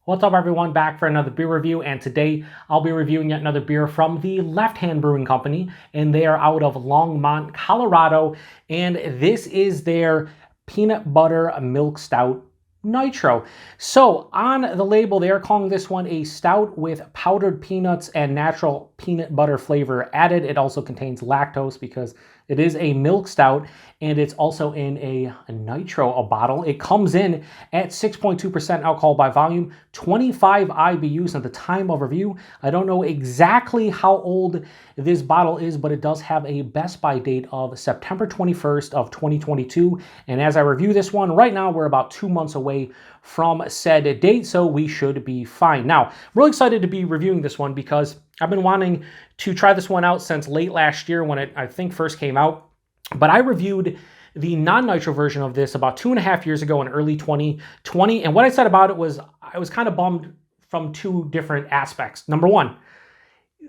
What's up, everyone? Back for another beer review, and today I'll be reviewing yet another beer from the Left Hand Brewing Company, and they are out of Longmont, Colorado, and this is their peanut butter milk stout nitro. So on the label, they are calling this one a stout with powdered peanuts and natural peanut butter flavor added. It also contains lactose because it is a milk stout, and it's also in a nitro bottle. It comes in at 6.2% alcohol by volume, 25 IBUs at the time of review. I don't know exactly how old this bottle is, but it does have a best by date of September 21st of 2022. And as I review this one, right now we're about 2 months away from said date, so we should be fine. Now, I'm really excited to be reviewing this one because I've been wanting to try this one out since late last year when it, I think, first came out. But I reviewed the non-nitro version of this about 2.5 years ago in early 2020. And what I said about it was I was kind of bummed from two different aspects. Number one,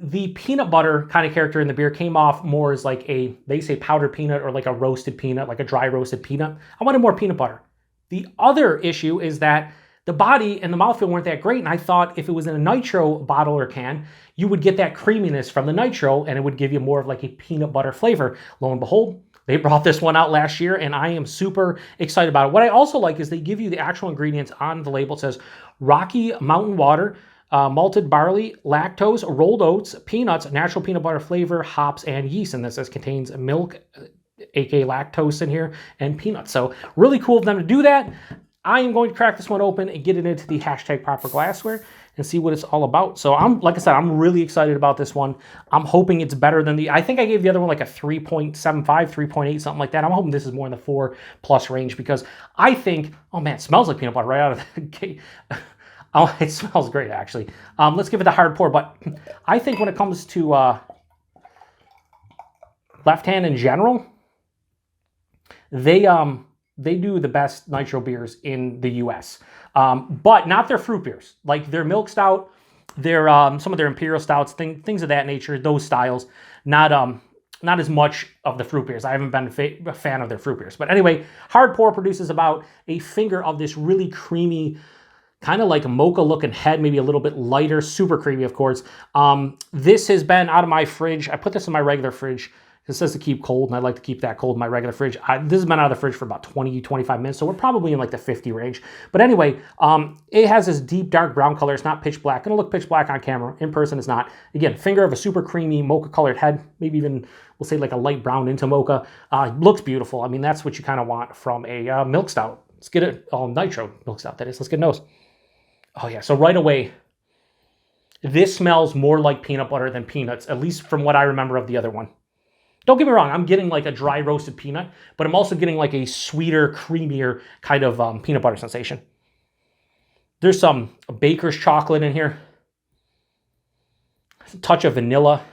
the peanut butter kind of character in the beer came off more as like a, they say powdered peanut or like a roasted peanut, like a dry roasted peanut. I wanted more peanut butter. The other issue is that the body and the mouthfeel weren't that great, and I thought if it was in a nitro bottle or can, you would get that creaminess from the nitro, and it would give you more of like a peanut butter flavor. Lo and behold, they brought this one out last year, and I am super excited about it. What I also like is they give you the actual ingredients on the label. It says Rocky Mountain water, malted barley, lactose, rolled oats, peanuts, natural peanut butter flavor, hops, and yeast. And this says contains milk, aka lactose in here, and peanuts. So really cool of them to do that. I am going to crack this one open and get it into the hashtag proper glassware and see what it's all about. So like I said, I'm really excited about this one. I'm hoping it's better than I think I gave the other one like a 3.75, 3.8, something like that. I'm hoping this is more in the 4+ range because I think, oh man, it smells like peanut butter right out of the gate. Oh, it smells great, actually. Let's give it the hard pour, but I think when it comes to Left Hand in general, they do the best nitro beers in the U.S., but not their fruit beers. Like their milk stout, their some of their imperial stouts, things of that nature, those styles. Not as much of the fruit beers. I haven't been a fan of their fruit beers. But anyway, hard pour produces about a finger of this really creamy, kind of like a mocha-looking head, maybe a little bit lighter, super creamy, of course. This has been out of my fridge. I put this in my regular fridge. It says to keep cold, and I like to keep that cold in my regular fridge. This has been out of the fridge for about 20, 25 minutes, so we're probably in like the 50 range. But anyway, it has this deep dark brown color. It's not pitch black. It'll look pitch black on camera. In person, it's not. Again, finger of a super creamy mocha-colored head, maybe even, we'll say like a light brown into mocha. Looks beautiful. I mean, that's what you kind of want from a milk stout. Let's get it, nitro milk stout, that is. Let's get a nose. Oh yeah, so right away, this smells more like peanut butter than peanuts, at least from what I remember of the other one. Don't get me wrong, I'm getting like a dry roasted peanut, but I'm also getting like a sweeter, creamier kind of peanut butter sensation. There's some baker's chocolate in here. A touch of vanilla.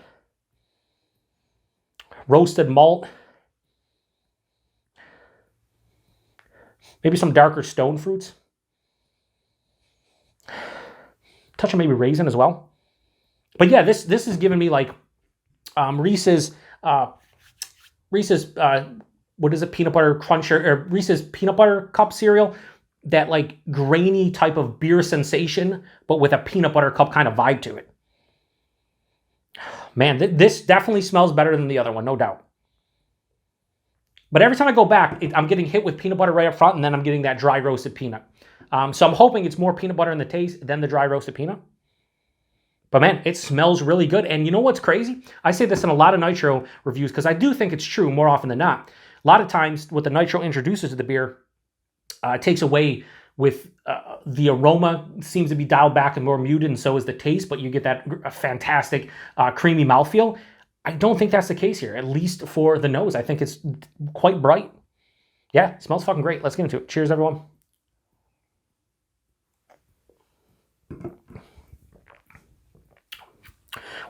Roasted malt. Maybe some darker stone fruits. Touch of maybe raisin as well. But yeah, this is giving me like Reese's what is it, peanut butter crunch or Reese's peanut butter cup cereal, that like grainy type of beer sensation, but with a peanut butter cup kind of vibe to it. Man, this definitely smells better than the other one, no doubt. But every time I go back, I'm getting hit with peanut butter right up front, and then I'm getting that dry roasted peanut. So I'm hoping it's more peanut butter in the taste than the dry roasted peanut. But man, it smells really good. And you know what's crazy? I say this in a lot of nitro reviews because I do think it's true more often than not. A lot of times what the nitro introduces to the beer takes away with the aroma seems to be dialed back and more muted, and so is the taste, but you get that fantastic creamy mouthfeel. I don't think that's the case here, at least for the nose. I think it's quite bright. Yeah, it smells fucking great. Let's get into it. Cheers, everyone.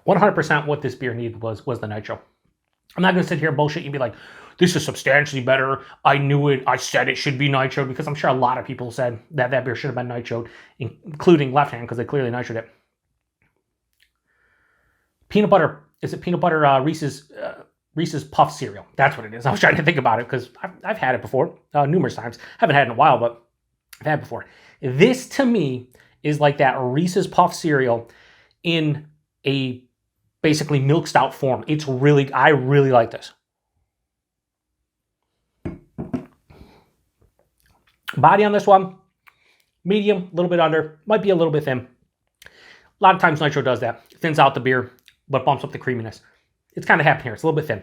%, what this beer needed was the nitro. I'm not going to sit here and bullshit you and be like, this is substantially better. I knew it. I said it should be nitro, because I'm sure a lot of people said that beer should have been nitroed, including Left Hand, because they clearly nitroed it. Peanut butter. Is it peanut butter Reese's Puff cereal? That's what it is. I was trying to think about it because I've had it before numerous times. Haven't had it in a while, but I've had it before. This, to me, is like that Reese's Puff cereal in a basically milk stout form. It's really, I really like this. Body on this one, medium, a little bit under, might be a little bit thin. A lot of times nitro does that. Thins out the beer, but bumps up the creaminess. It's kind of happening here. It's a little bit thin.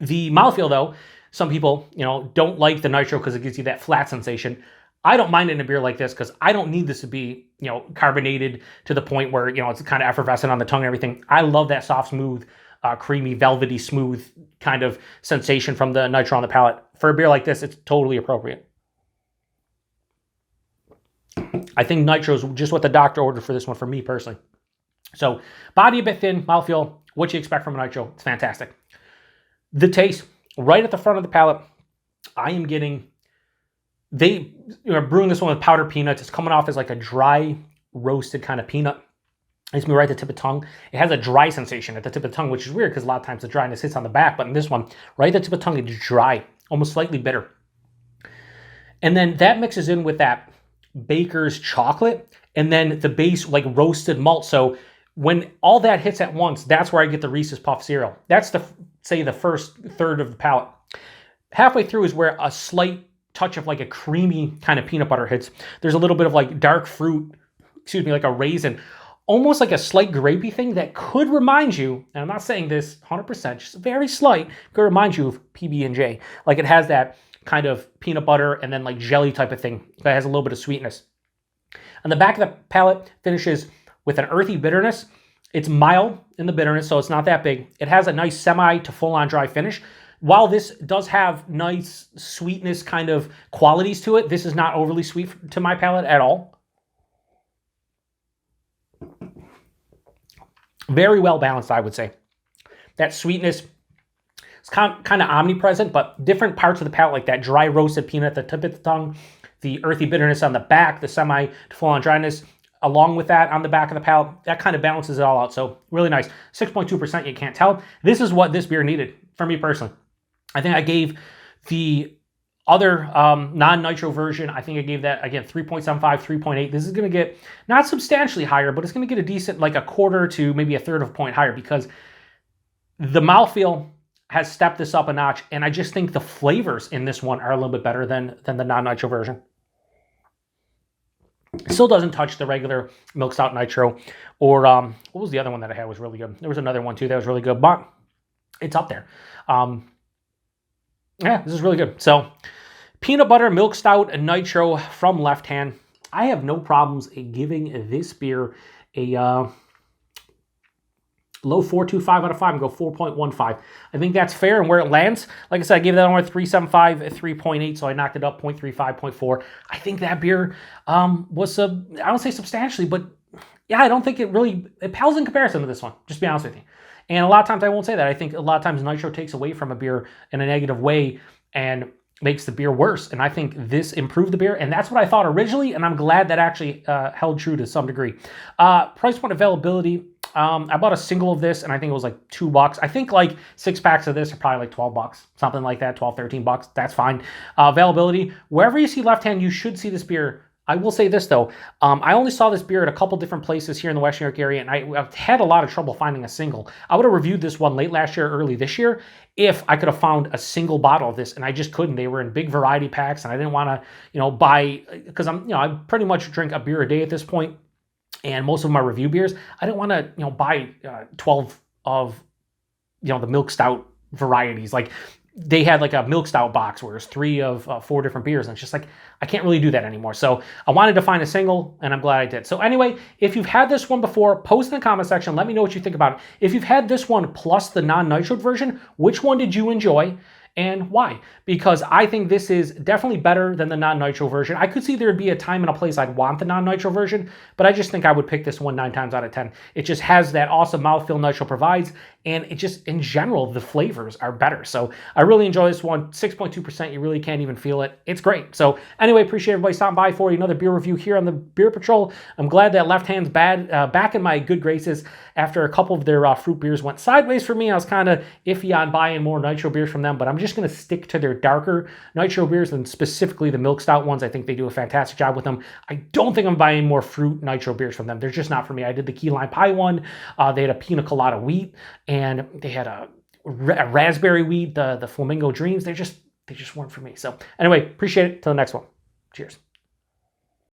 The mouthfeel, though, some people, don't like the nitro because it gives you that flat sensation. I don't mind it in a beer like this because I don't need this to be, carbonated to the point where, it's kind of effervescent on the tongue and everything. I love that soft, smooth, creamy, velvety, smooth kind of sensation from the nitro on the palate. For a beer like this, it's totally appropriate. I think nitro is just what the doctor ordered for this one for me personally. So body a bit thin, mouthfeel, what you expect from a nitro. It's fantastic. The taste, right at the front of the palate, I am getting, they are brewing this one with powdered peanuts. It's coming off as like a dry, roasted kind of peanut. It's me right at the tip of the tongue. It has a dry sensation at the tip of the tongue, which is weird because a lot of times the dryness hits on the back, but in this one, right at the tip of the tongue, it's dry, almost slightly bitter. And then that mixes in with that baker's chocolate, and then the base like roasted malt. So when all that hits at once, that's where I get the Reese's Puff cereal. That's the first third of the palate. Halfway through is where a slight touch of like a creamy kind of peanut butter hits. There's a little bit of like dark fruit, like a raisin, almost like a slight grapey thing that could remind you, and I'm not saying this 100%, just very slight, could remind you of PB&J. Like it has that kind of peanut butter and then like jelly type of thing that has a little bit of sweetness. On the back of the palate finishes with an earthy bitterness. It's mild in the bitterness, so it's not that big. It has a nice semi to full-on dry finish. While this does have nice sweetness kind of qualities to it, this is not overly sweet to my palate at all. Very well balanced, I would say. That sweetness is kind of omnipresent, but different parts of the palate, like that dry roasted peanut at the tip of the tongue, the earthy bitterness on the back, the semi to full-on dryness, along with that on the back of the palate, that kind of balances it all out. So really nice. 6.2%, you can't tell. This is what this beer needed for me personally. I think I gave the other non-nitro version, I think I gave that, again, 3.75, 3.8. This is going to get not substantially higher, but it's going to get a decent, like a quarter to maybe a third of a point higher because the mouthfeel has stepped this up a notch, and I just think the flavors in this one are a little bit better than the non-nitro version. It still doesn't touch the regular Milk Stout Nitro, or what was the other one that I had was really good? There was another one too that was really good, but it's up there. Yeah, this is really good. So, peanut butter Milk Stout Nitro from Left Hand. I have no problems giving this beer a low 4.25 out of 5 and go 4.15. I think that's fair and where it lands. Like I said, I gave that on 3.75, 3.8, so I knocked it up 0.35, 0.4. I think that beer was, I don't say substantially, but yeah, I don't think it pales in comparison to this one, just to be honest with you. And a lot of times I won't say that. I think a lot of times nitro takes away from a beer in a negative way and makes the beer worse. And I think this improved the beer, and that's what I thought originally, and I'm glad that actually held true to some degree. Price point availability, I bought a single of this, and I think it was like $2. I think like 6 packs of this are probably like $12, something like that, 12, 13 bucks. That's fine. Availability, wherever you see Left Hand, you should see this beer. I will say this though, I only saw this beer at a couple different places here in the West New York area, and I've had a lot of trouble finding a single. I would have reviewed this one late last year, early this year, if I could have found a single bottle of this, and I just couldn't. They were in big variety packs, and I didn't want to, buy, because I pretty much drink a beer a day at this point, and most of my review beers, I didn't want to, buy 12 of, the Milk Stout varieties. Like, they had like a Milk Stout box where there's 3 of 4 different beers, and it's just like, I can't really do that anymore. So I wanted to find a single, and I'm glad I did. So anyway, if you've had this one before, post in the comment section, let me know what you think about it. If you've had this one plus the non-nitro version, which one did you enjoy and why? Because I think this is definitely better than the non-nitro version. I could see there'd be a time and a place I'd want the non-nitro version, but I just think I would pick this one 9 times out of 10. It just has that awesome mouthfeel nitro provides, and it just, in general, the flavors are better. So I really enjoy this one. 6.2%, you really can't even feel it. It's great. So anyway, appreciate everybody stopping by for another beer review here on the Beer Patrol. I'm glad that Left Hand's back in my good graces after a couple of their fruit beers went sideways for me. I was kind of iffy on buying more nitro beers from them, but I'm just going to stick to their darker nitro beers, and specifically the Milk Stout ones. I think they do a fantastic job with them. I don't think I'm buying more fruit nitro beers from them. They're just not for me. I did the key lime pie one. They had a pina colada wheat, and they had a raspberry wheat, the flamingo dreams. They just weren't for me. So anyway, appreciate it. Till the next one. Cheers.